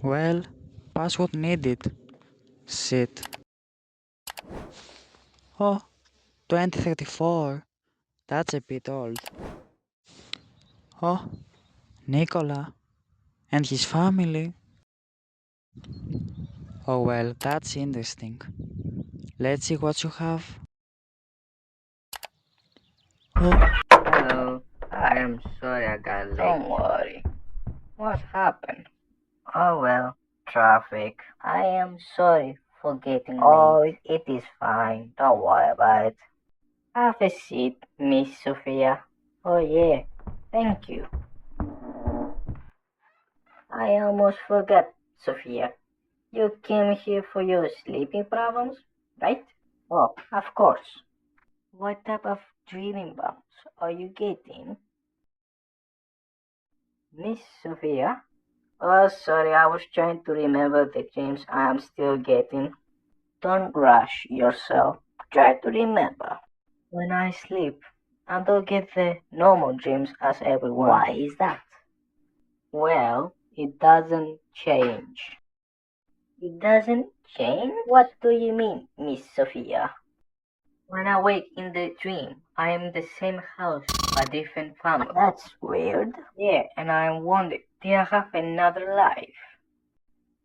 Well, password needed. Shit. Oh, 2034. That's a bit old. Oh, Nicola and his family. Oh well, that's interesting. Let's see what you have. Oh, Hello, I am sorry I got late. Don't worry. What happened? Oh well, traffic. I am sorry for getting Oh, late. it is fine. Don't worry about it. Have a seat, Miss Sophia. Oh yeah, Thank you. I almost forgot, Sophia. You came here for your sleeping problems, right? oh, of course. What type of dreaming problems are you getting? Miss Sophia? Oh, sorry, I was trying to remember the dreams I am still getting. Don't rush yourself. Try to remember. When I sleep, I don't get the normal dreams as everyone. Why is that? Well, it doesn't change. It doesn't change? What do you mean, Miss Sophia? When I wake in the dream, I am in the same house, a different family. That's weird. Yeah, and I wonder, did I have another life?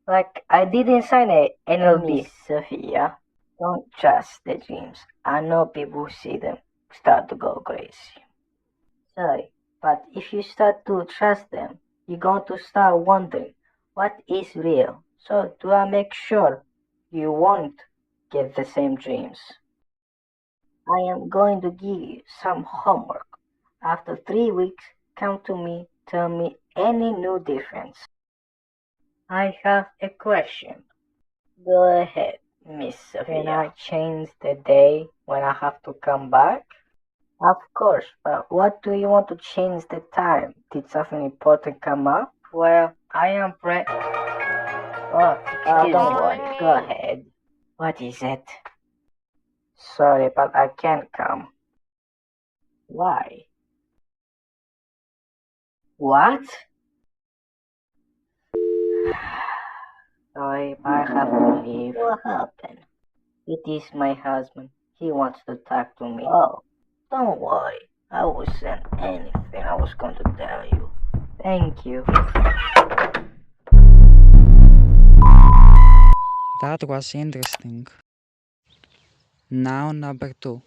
Like, I didn't sign a NLB. Miss Sophia, Don't trust the dreams. I know people who see them start to go crazy. Sorry, but if you start to trust them, you're going to start wondering what is real. So do I make sure you won't get the same dreams? I am going to give you some homework. After 3 weeks, come to me, tell me any new difference. I have a question. Go ahead, Miss Sophia. Can I change the day when I have to come back? Of course, but what do you want to change the time? Did something important come up? Well, I am Oh, excuse don't me. worry. Go ahead. What is it? Sorry, but I can't come. Why? What? Sorry, I have to leave. What happened? It is my husband. He wants to talk to me. Oh, don't worry. I wasn't anything I was going to tell you. Thank you. that was interesting. Now number 2.